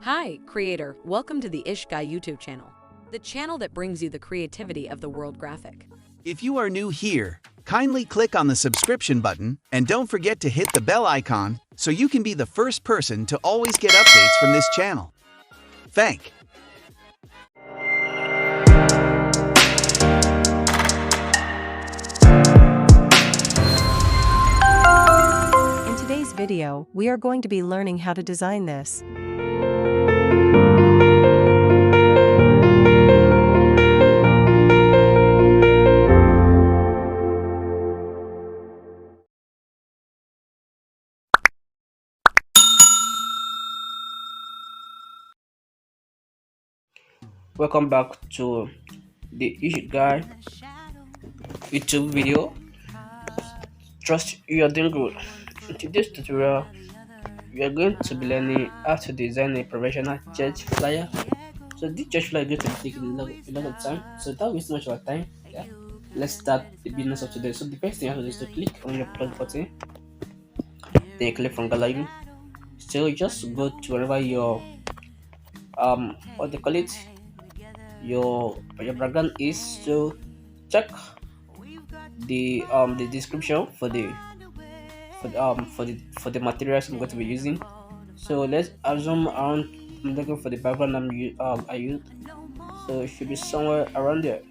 Hi, creator. Welcome to the Ish Guy YouTube channel, the channel that brings you the creativity of the world graphic. If you are new here, kindly click on the subscription button and don't forget to hit the bell icon so you can be the first person to always get updates from this channel. Thank. In today's video, we are going to be learning how to design this. Welcome back to the Ish Guy YouTube video. Trust you are doing good. In today's tutorial, we are going to be learning how to design a professional church flyer. So this church flyer is going to take a lot of time. So without wasting much of our time, let's start the business of today. So the first thing you have to do is to click on your plus button, then you click from gallery. So you just go to wherever your what they call it, your background is. So check the description for the materials I'm going to be using. So let's assume I'm looking for the background I used. So it should be somewhere around there.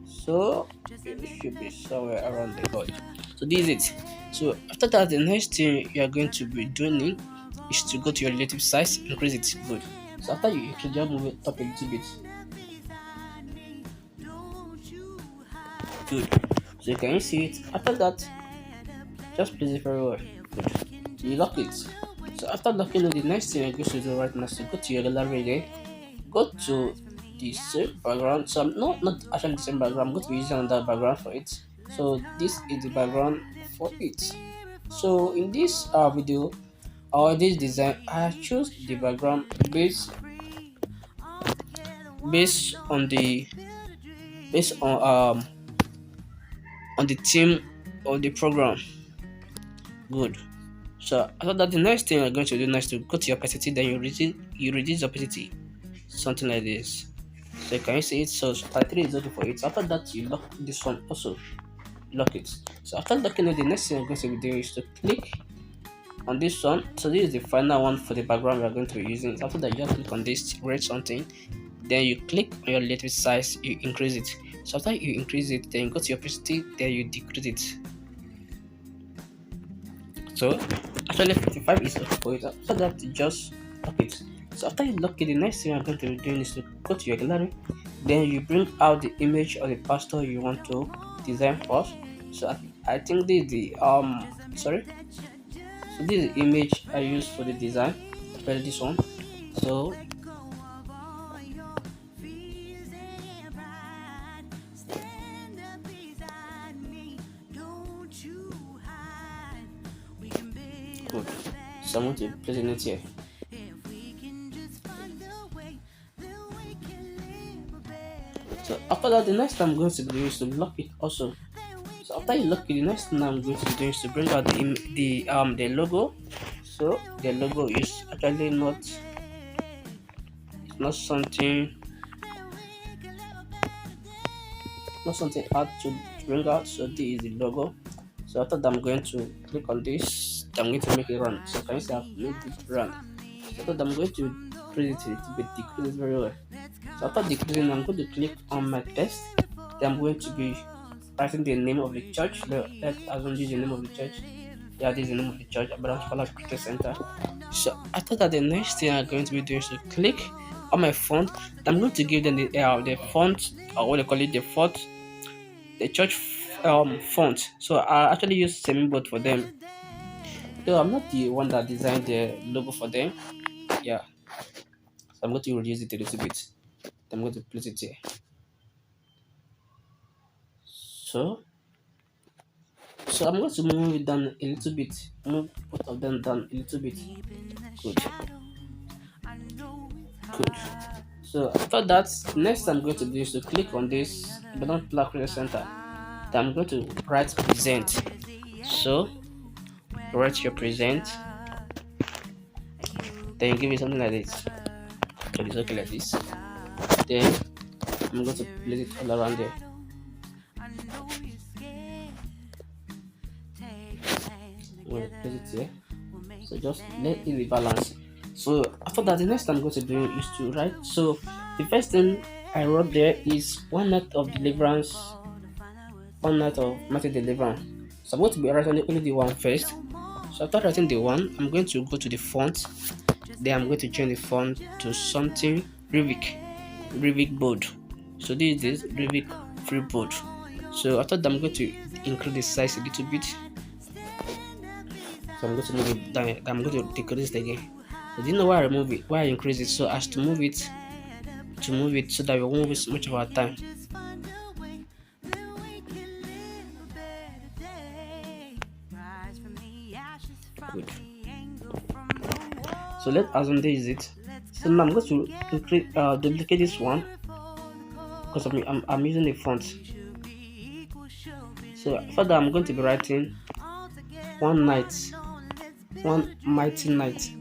So it should be somewhere around the board. So this is it. So after that, the next thing you are going to be doing is to go to your relative size, increase it. Good. So after you increase, just move it up a little bit. Good. So can you see it? After that, just place it very well. Good. So you lock it. So after locking it, the next thing you're going to do right now is to go to your gallery again. Go to the same background. So I'm not actually the same background. I'm going to be using another background for it. So this is the background for it. So in this video or this design, I choose the background based on the theme of the program. Good. So after that, the next thing I'm going to do next to go to your opacity, then you reduce opacity, something like this. So can you see it? So 33 is okay for it. After that, you lock this one also. Lock it. So after locking it, the next thing I'm going to be doing is to click on this one. So this is the final one for the background we are going to be using. After that, you just click on this, rate something. Then you click on your relative size, you increase it. So after you increase it, then you go to your opacity, then you decrease it. So actually 55 is okay for it. After that, you just lock it. So after you lock it, the next thing I'm going to be doing is to go to your gallery. Then you bring out the image of the pastor you want to design first. So I think this is the sorry. So this is the image I used for the design. Especially this one. So good. So I'm going to place it here. So after that, the next time I'm going to do is to lock it also. So after you lock it, the next thing I'm going to do is to bring out the logo. So the logo is actually not something hard to bring out. So this is the logo. So after that, I'm going to click on this. I'm going to make it run. So can you see I've made it run? So after that, I'm going to decrease it a little bit, decrease it very well. So after decreasing, I'm going to click on my text. Then I'm going to be writing the name of the church. Let's assume this is the name of the church. Yeah, this is the name of the church. Abraham Christian Center. So after that, the next thing I'm going to be doing is to click on my font. I'm going to give them the font, or what they call it, the church font. So I actually use semi-bold for them. Though I'm not the one that designed the logo for them. Yeah. So I'm going to reduce it a little bit. I'm going to place it here. So I'm going to move it down a little bit. Move both of them down a little bit. Good. So after that, next I'm going to do is to click on this button black center. Then I'm going to write present. So write your present. Then you give it something like this. actually. It's okay like this. Then I'm going to place it all around there. I'm going to place it here. So just let it be balanced. So after that, the next I'm going to do is to write. So the first thing I wrote there is one night of deliverance, one night of mighty deliverance. So I'm going to be writing only the one first. So after writing the one, I'm going to go to the font. Then I'm going to change the font to something rifficbold. So this is rifficbold. So after that, I'm going to increase the size a little bit. So I'm going to move it down. I'm going to decrease it again. So do you know why I remove it? Why I increase it? So as to move it so that we won't waste much of our time. Good. So let's assume this is it. So now I'm going to duplicate this one because I'm using a font. So further, I'm going to be writing one mighty night.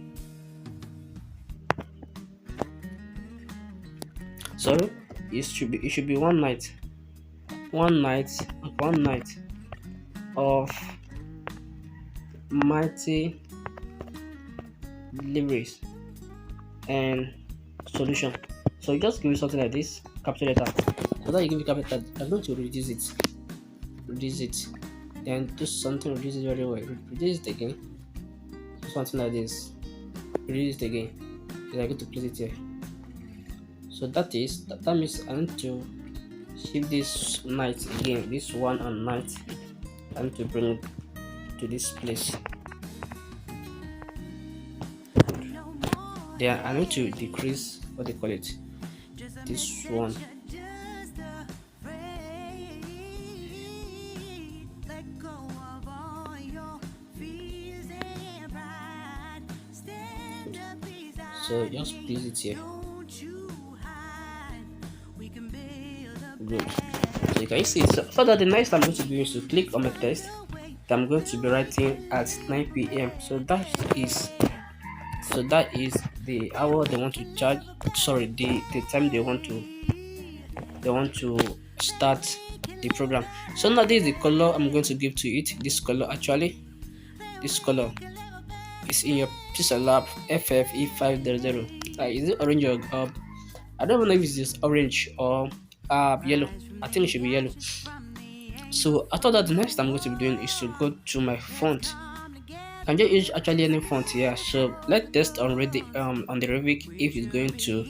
Sorry, it should be one night of mighty deliveries and solution. So you just give it something like this, capital letter. So that you give it capital, I'm going to reduce it, then do something, reduce it very well, reduce it again, do something like this, reduce it again, then I'm going to place it here. So that means I need to shift this night again, this one and night, I need to bring it to this place. Then I need to decrease what they call it, this one. So just place it here. Good. So you can see it. So further, the next I'm going to do is to click on my text that I'm going to be writing at 9 p.m. So that is the hour they want to charge. Sorry, the time they want to start the program. So now this is the color I'm going to give to it. This color is in your Pixellab FFE500. Is it orange or I don't know if it's just orange or yellow. I think it should be yellow. So after that, the next I'm going to be doing is to go to my font. I can just use actually any font here. So let's test on the Revit if it's going to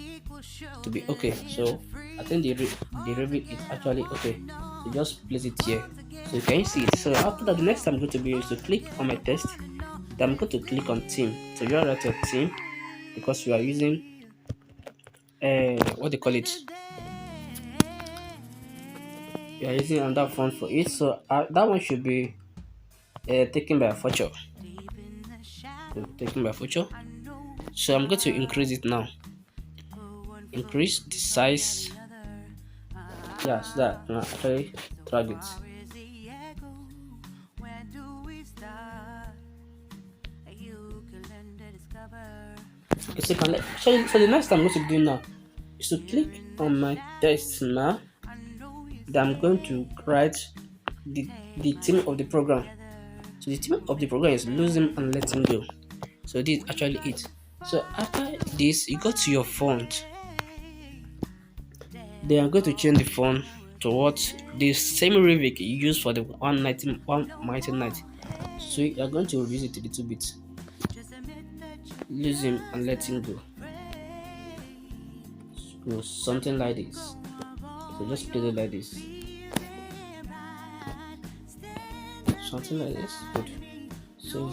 be okay. So I think the Revit is actually okay. So just place it here. So you can see it. So after that, the next I'm going to be is to click on my text. Then I'm going to click on theme. So you write your theme because we are using what they call it. We are using another font for it. So that one should be taken by vulture. So I'm going to increase it now. Increase the size. Yeah, so that I can actually drag it. So the next I'm going to do now is to click on my text now. Then I'm going to write the theme of the program. So the theme of the program is losing and letting go. So this is actually it. So after this, you go to your font. Then I'm going to change the font to what the same Revit you use for the one mighty night. So you're going to reduce it a little bit. Losing and letting go. So something like this. So just place it like this. Something like this. Good. So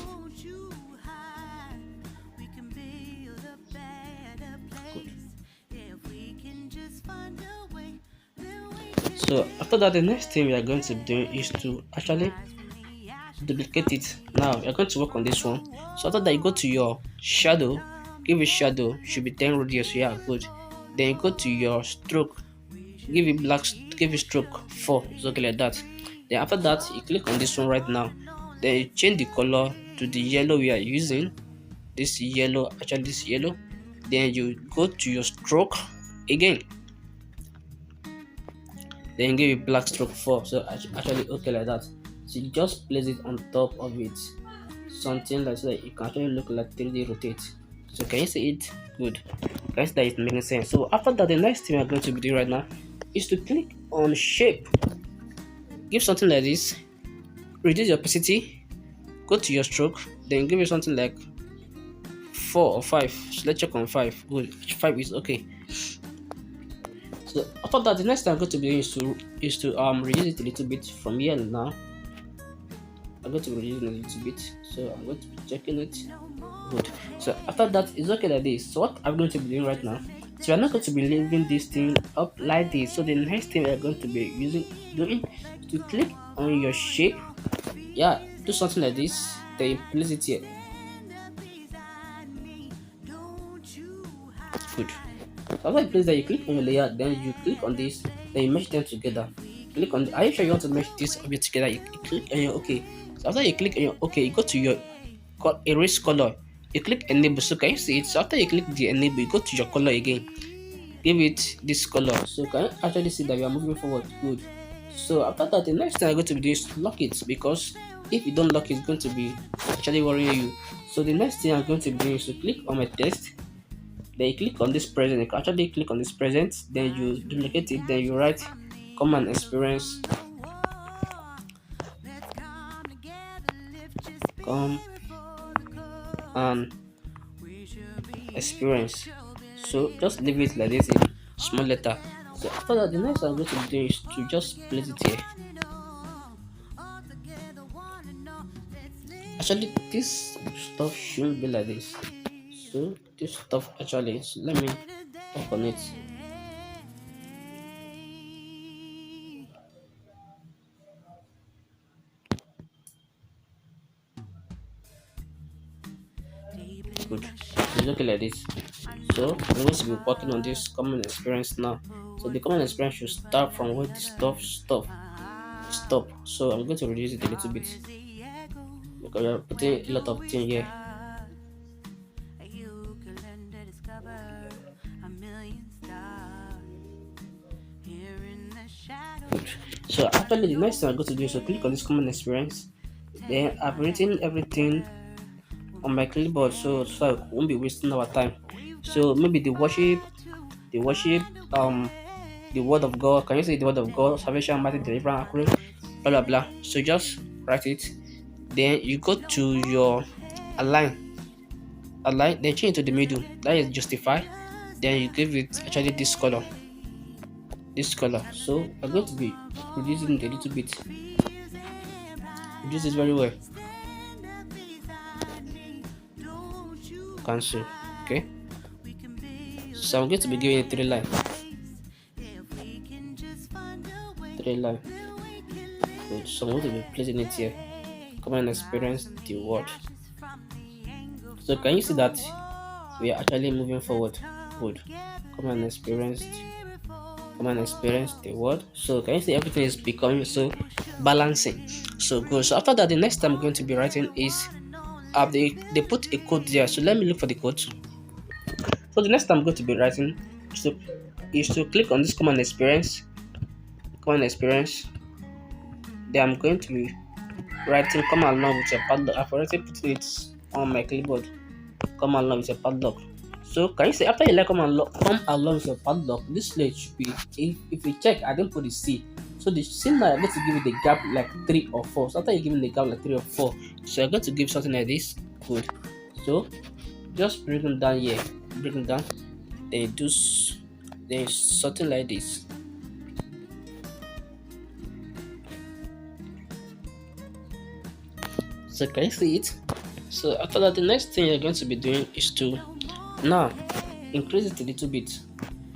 good. So after that, the next thing we are going to do is to actually duplicate it. Now you're going to work on this one. So after that, you go to your shadow, give it shadow, should be 10 radius. Yeah, good. Then you go to your stroke, give it black, give it stroke 4. It's okay like that. Then after that, you click on this one right now. Then you change the color to the yellow we are using. This yellow. then you go to your stroke again, then give it black stroke 4. So actually okay like that. So you just place it on top of it, something like so that it can actually look like 3D rotate. So can you see it? Good. Can you see that it's making sense? So after that, the next thing we're going to be doing right now is to click on shape. Give something like this, reduce your opacity, go to your stroke, then give it something like 4 or 5. So let's check on 5. Good. 5 is okay. So after that, the next thing I'm going to be doing is to reduce it a little bit from here now. I'm going to be reducing it a little bit. So I'm going to be checking it. Good. So after that, it's okay like this. So what I'm going to be doing right now, so we're not going to be leaving this thing up like this. So the next thing we're going to be doing is to click on your shape. Yeah, do something like this. Then place it here. Good. So after you place that, you click on your layer, then you click on this, then you mesh them together. Click on are you sure you want to mesh this object together? You click on your okay. So after you click on your okay, you go to your erase color. You click enable. So can you see it? So after you click the enable, you go to your color again. Give it this color. So can you actually see that we are moving forward? Good. So after that, the next thing I'm going to be doing is to lock it, because if you don't lock it, it's going to be actually worrying you. So the next thing I'm going to be doing is to click on my text. Then you click on this present. You can actually click on this present. Then you duplicate it. Then you write common experience. Come and experience. So just leave it like this in small letter. So after that, the next thing I'm going to do is to just place it here. Actually, this stuff shouldn't be like this. So this stuff actually, so let me work on it. Good. It's looking like this. So I'm going to be working on this common experience now. So the common experience should start from where the stop. So I'm going to reduce it a little bit because we're putting a lot of things here. Good. So actually the next thing I'm going to do is to click on this common experience. Then I've written everything on my clipboard so I won't be wasting our time. So maybe the worship, the word of God. Can you say the word of God? Salvation, mighty deliverance, accurate, blah blah blah. So just write it. Then you go to your align, then change to the middle. That is justify. Then you give it actually this color. So I'm going to be reducing it a little bit. Reduce it very well. Cancel. Okay. So I'm going to be giving it 3 lines. 3 lines. Good. So I'm going to be placing it here. Come and experience the word. So can you see that we are actually moving forward? Good. Come and experience the word. So can you see everything is becoming so balancing? So good. So after that, the next time I'm going to be writing is they put a code there. So let me look for the code. So the next time I'm going to be writing is to click on this common experience. Then I'm going to be writing come along with your padlock. I've already put it on my clipboard. Come along with your padlock. So can you say after you like come along with your padlock, this slate should be if you check, I didn't put the C. So the C now I'm going to give it the gap like 3 or 4. So after you give it the gap like 3 or 4, so I'm going to give something like this. Good. So just bring them down here. Bring them down. Then something like this. So can you see it? So after that, the next thing you're going to be doing is to now increase it a little bit.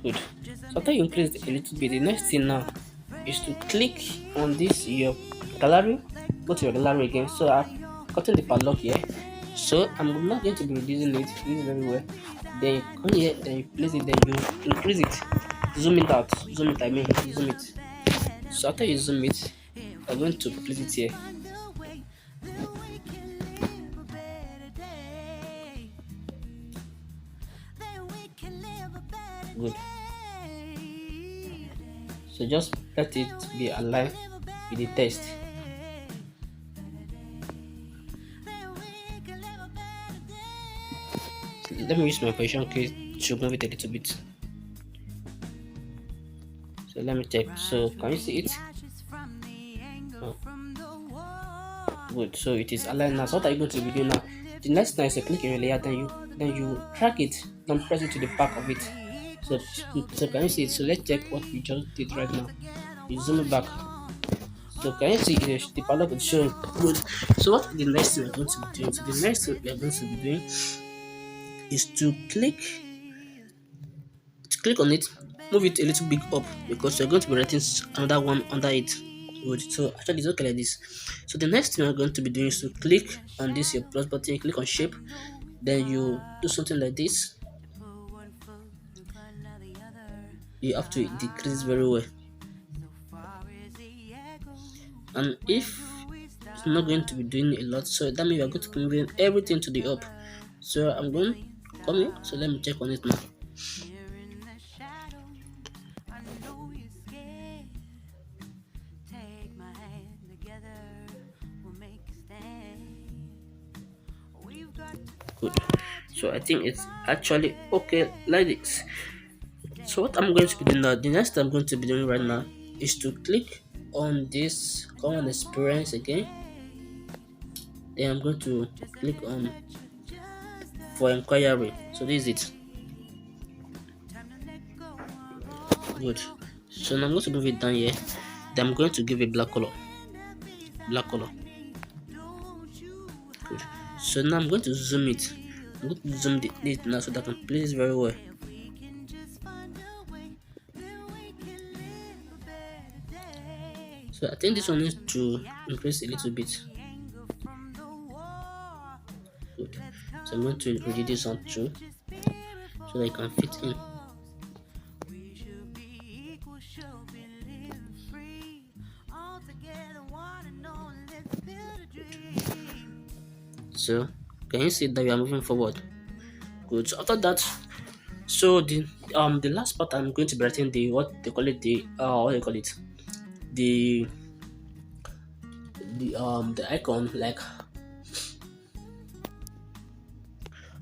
Good. So after you increase it a little bit, the next thing now is to click on this your gallery. Go to your gallery again. So I've gotten the padlock here. So I'm not going to be reducing it. This is very well. Then you come here, then you place it, then you increase it. Zoom it out. Zoom it. So after you zoom it, I'm going to place it here. Good. So just let it be aligned with the text. Let me use my position key to move it a little bit. So let me check. So can you see it? Oh. Good. So it is aligned now. So what are you going to be doing now? The next time you click on your layer, then you drag it, then press it to the back of it. So can you see it? So let's check what we just did right now. You zoom it back. So can you see the padlock is showing? Good. So what the next thing we're going to be doing? So the next thing we're going to be doing is to click on it, move it a little bit up, because you're going to be writing another one under it. Good. So actually it's okay like this. So the next thing we're going to be doing is to click on this your plus button, click on shape, then you do something like this. You have to decrease very well, and if it's not going to be doing a lot, so that means we are going to be moving everything to the up. So I'm going to come in, so let me check on it now. Good. So I think it's actually okay like this. So what I'm going to be doing now, the next thing I'm going to be doing right now is to click on this common experience again. Then I'm going to click on for inquiry. So this is it. Good. So now I'm going to move it down here. Then I'm going to give it black color. Good. So now I'm going to zoom it. I'm going to zoom it now so that I can place it very well. So I think this one needs to increase a little bit. Good. So I'm going to reduce this one too, so that it can fit in. So can you see that we are moving forward? Good. So after that, so the last part I'm going to be writing the the icon, like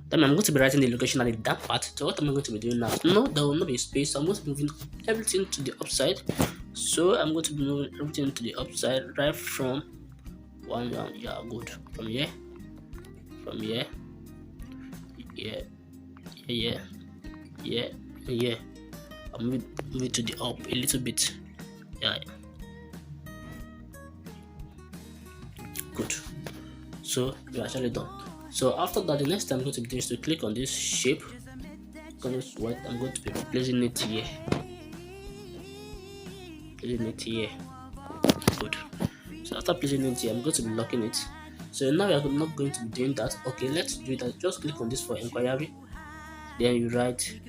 then I'm going to be writing the location at that part. So what am I going to be doing now? No, there will not be space. So I'm going to be moving everything to the upside. So I'm going to be moving everything to the upside, right from one down. Yeah, good. From here, yeah. I'll move it to the up a little bit. Yeah. Good. So we're actually done. So after that, the next time I'm going to be doing is to click on this shape. On this white, I'm going to be placing it here. Good. So after placing it here, I'm going to be locking it. So now we are not going to be doing that. Okay, let's do that. Just click on this for inquiry. Then you write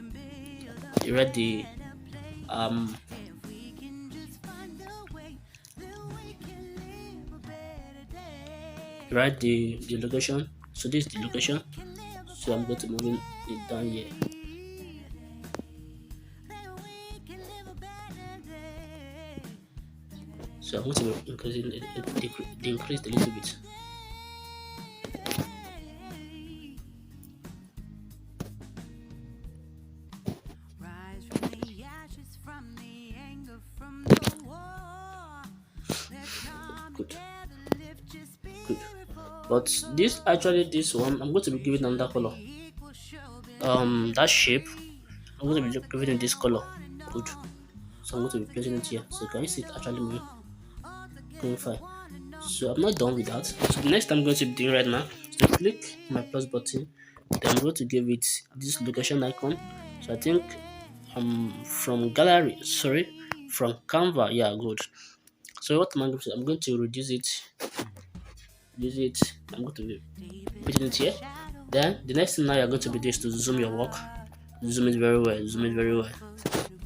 the location. So this is the location. So I'm going to move it down here. So I'm going to be increasing increase a little bit. Good. But this one I'm going to be giving another color. That shape I'm going to be giving it this color. Good. So I'm going to be placing it here. So can you see it actually moving? Going fine. So I'm not done with that. So the next I'm going to be doing right now is to click my plus button. Then I'm going to give it this location icon. So I think from Canva. Yeah, good. So what am I going to do? I'm going to reduce it. I'm going to be putting it here. Then the next thing now you're going to be doing is to zoom your work. Zoom it very well.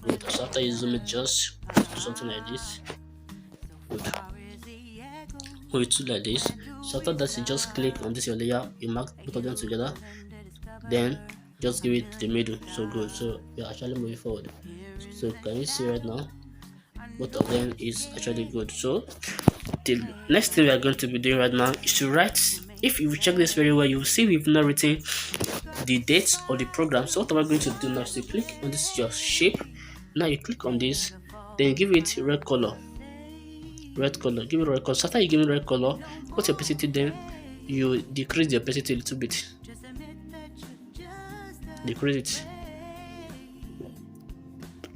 Good. So after you zoom it, just do something like this. Good. Move it to like this. So after that, you just click on this your layer. You mark both of them together. Then just give it to the middle. So good. So we are actually moving forward. So can you see right now? Both of them is actually good. So the next thing we are going to be doing right now is to write. If you check this very well, you will see we've not written the dates or the program. So what am I going to do now is to click on this your shape. Now you click on this, then give it red color. Give it red color. So after you give it red color, go to opacity, then you decrease the opacity a little bit. Decrease it.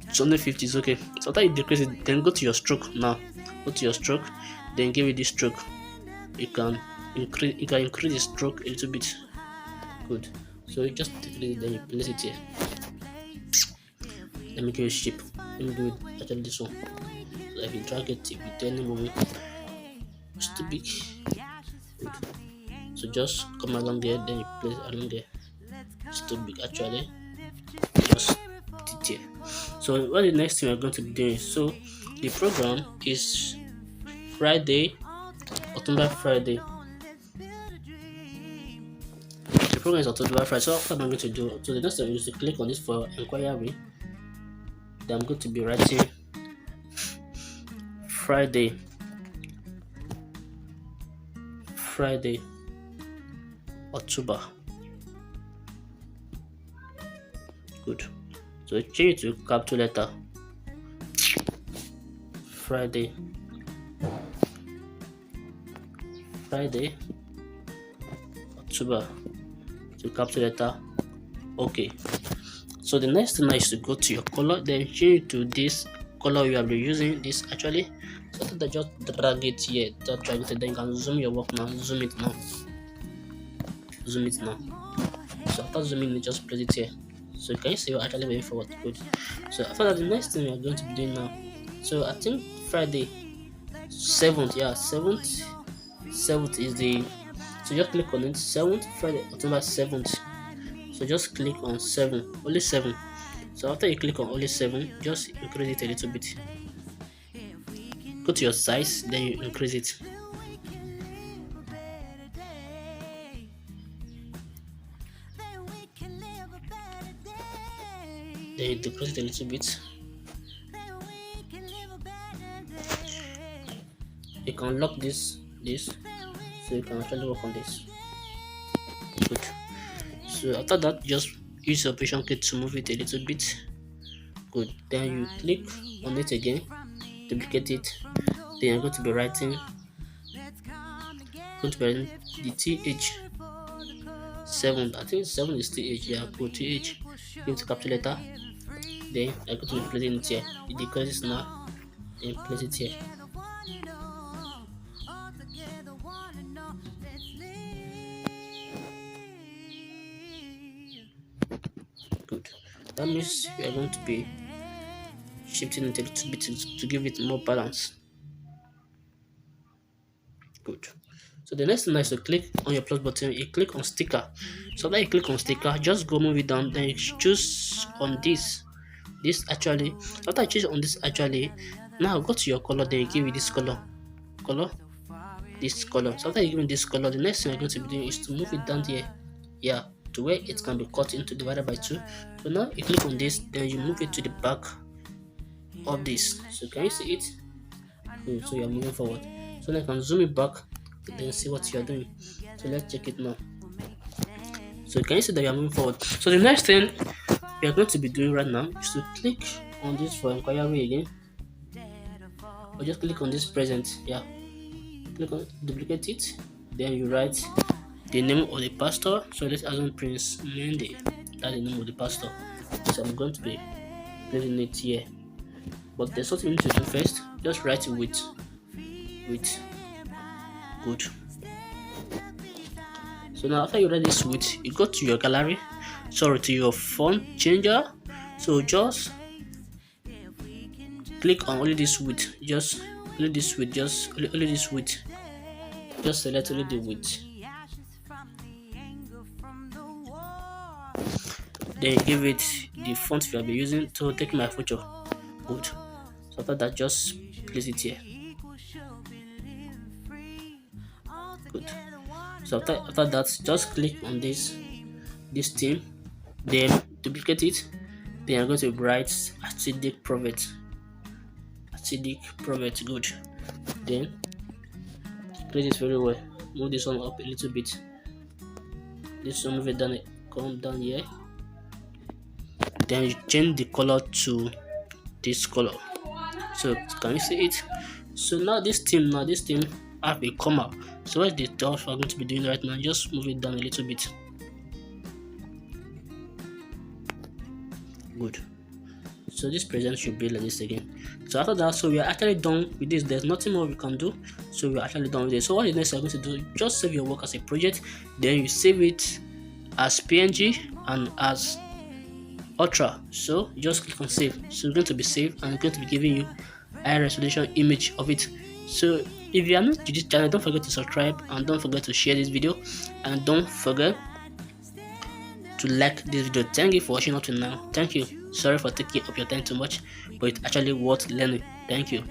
It's only 50 is okay. So after you decrease it, then go to your stroke now. Go to your stroke, then give it this stroke. You can increase the stroke a little bit. Good. So you just decrease it, then you place it here. Let me give you a shape. Let me do it actually this one. So if you drag it, if you do any movement, it's too big. Good. So just come along there, then you place it along there. It's too big actually. Just put it here. So what the next thing we're going to be doing? So the program is Friday, October Friday. The program is October Friday. So what am I going to do? So the next thing is to click on this for inquiry. Then I'm going to be writing Friday, October. Good. So change it to capital letter. Friday, October, to capital letter. Okay. So the next thing is to go to your color, then change it to this color you have been using. This actually, so that just drag it here, then you can zoom your work now. Zoom it now. So after zooming, just place it here. So can you see you're actually moving forward? Good. So after that, the next thing we are going to be doing now. So I think Friday 7th, yeah, 7th is the, so just click on it. 7th, Friday, October 7th. So just click on 7, only 7. So after you click on only 7, just increase it a little bit. Go to your size, then you increase it. Then you decrease it a little bit. You can lock this, so you can actually work on this. Good. So after that, just use your operation key to move it a little bit. Good. Then you click on it again, duplicate it. Then you're going to be writing the TH 7. I think 7 is TH. Yeah, go TH. Give it capital letter. Then I'm going to be placing it here. It decreases now. Then place it here. Good. That means we are going to be shifting it a little bit to give it more balance. Good. So the next thing is to click on your plus button. You click on sticker. So that you click on sticker, just go move it down. Then you choose on this actually. After I choose on this actually, now go to your color. Then you give it this color. This color. So after you give it this color, the next thing I'm going to be doing is to move it down here. Yeah, to where it can be cut into divided by 2. So now you click on this, then you move it to the back of this. So can you see it? Good. So you're moving forward. So now you can zoom it back, then see what you're doing. So let's check it now. So can you see that you're moving forward? So the next thing we are going to be doing right now is to click on this for inquiry again. Or just click on this present. Yeah. Click on duplicate it. Then you write the name of the pastor. So let's add on Prince Mendy. That's the name of the pastor. So I'm going to be placing it here. But there's something you need to do first. Just write it with. Good. So now after you write this with, you go to your gallery. Sorry, to your font changer. So just click on only this width. Just only this width. Only this width. Just select only the width. Then give it the font you have been using to take my photo. Good. So after that, just place it here. Good. So after that, just click on this theme. then duplicate it, then I'm going to write acidic prophet. Good. Then place it very well. Move this one up a little bit. This one move it down, come down here. Then you change the color to this color. So can you see it? So now this theme have a comma. So what's the stuff I'm going to be doing right now? Just move it down a little bit. Good. So this present should be like this again. So after that, so we are actually done with this. There's nothing more we can do. So we are actually done with it. So what is next I'm going to do? Just save your work as a project. Then you save it as PNG and as Ultra. So just click on save. So it's going to be saved and it's going to be giving you high resolution image of it. So if you are new to this channel, don't forget to subscribe and don't forget to share this video and don't forget to like this video. Thank you for watching up to now. Thank you. Sorry for taking up your time too much, but it's actually worth learning. Thank you.